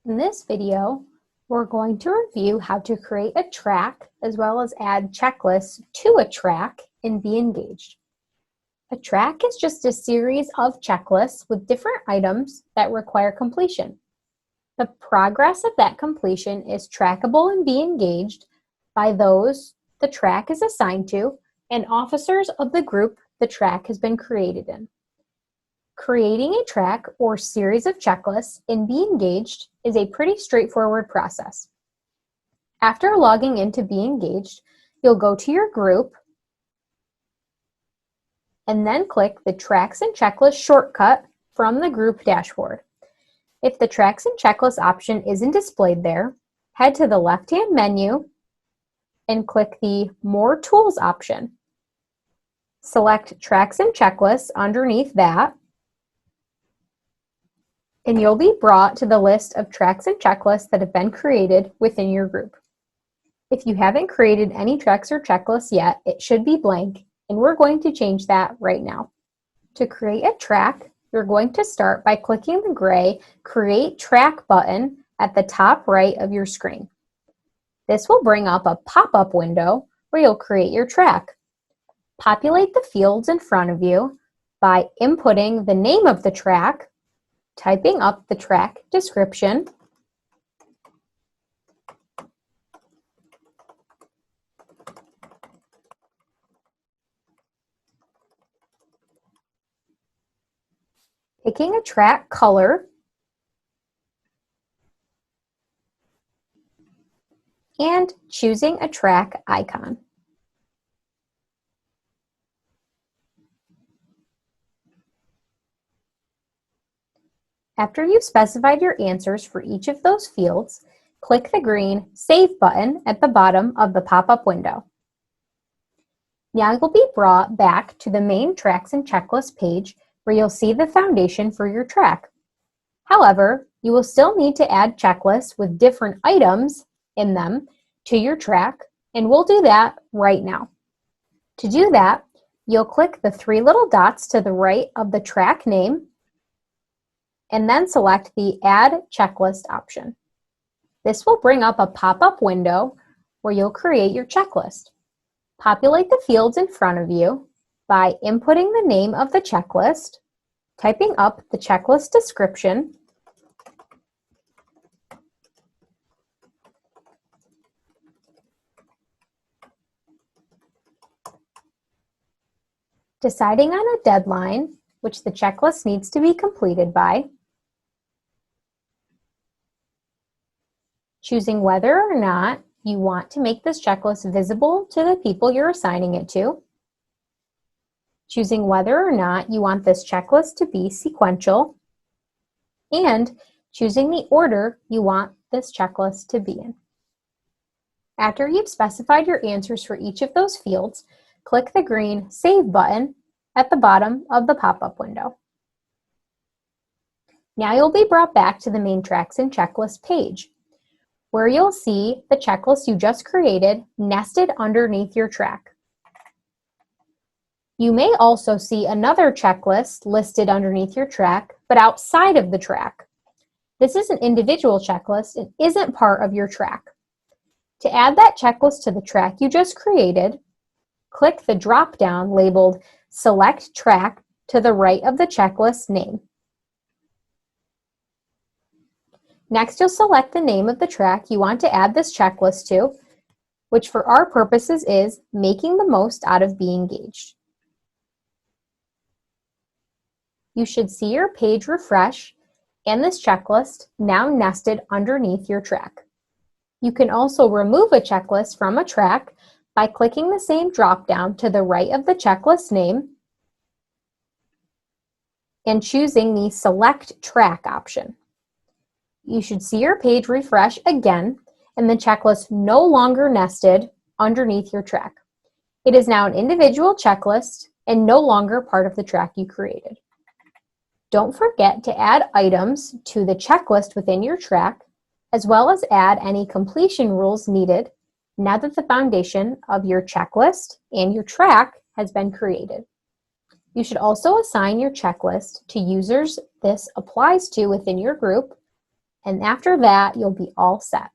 In this video, we're going to review how to create a track as well as add checklists to a track in Be Engaged. A track is just a series of checklists with different items that require completion. The progress of that completion is trackable in Be Engaged by those the track is assigned to and officers of the group the track has been created in. Creating a track or series of checklists in Be Engaged is a pretty straightforward process. After logging into Be Engaged, you'll go to your group and then click the Tracks and Checklists shortcut from the group dashboard. If the Tracks and Checklists option isn't displayed there, head to the left-hand menu and click the More Tools option. Select Tracks and Checklists underneath that, and you'll be brought to the list of tracks and checklists that have been created within your group. If you haven't created any tracks or checklists yet, it should be blank, and we're going to change that right now. To create a track, you're going to start by clicking the gray Create Track button at the top right of your screen. This will bring up a pop-up window where you'll create your track. Populate the fields in front of you by inputting the name of the track, typing up the track description, picking a track color, and choosing a track icon. After you've specified your answers for each of those fields, click the green Save button at the bottom of the pop-up window. Now you'll be brought back to the main Tracks and Checklist page where you'll see the foundation for your track. However, you will still need to add checklists with different items in them to your track, and we'll do that right now. To do that, you'll click the three little dots to the right of the track name and then select the Add Checklist option. This will bring up a pop-up window where you'll create your checklist. Populate the fields in front of you by inputting the name of the checklist, typing up the checklist description, deciding on a deadline which the checklist needs to be completed by, choosing whether or not you want to make this checklist visible to the people you're assigning it to, choosing whether or not you want this checklist to be sequential, and choosing the order you want this checklist to be in. After you've specified your answers for each of those fields, click the green Save button at the bottom of the pop-up window. Now you'll be brought back to the main Tracks and Checklist page, where you'll see the checklist you just created nested underneath your track. You may also see another checklist listed underneath your track, but outside of the track. This is an individual checklist and isn't part of your track. To add that checklist to the track you just created, click the drop-down labeled Select Track to the right of the checklist name. Next, you'll select the name of the track you want to add this checklist to, which for our purposes is Making the Most Out of Be Engaged. You should see your page refresh and this checklist now nested underneath your track. You can also remove a checklist from a track by clicking the same drop-down to the right of the checklist name and choosing the Select Track option. You should see your page refresh again and the checklist no longer nested underneath your track. It is now an individual checklist and no longer part of the track you created. Don't forget to add items to the checklist within your track, as well as add any completion rules needed now that the foundation of your checklist and your track has been created. You should also assign your checklist to users this applies to within your group And after that, you'll be all set.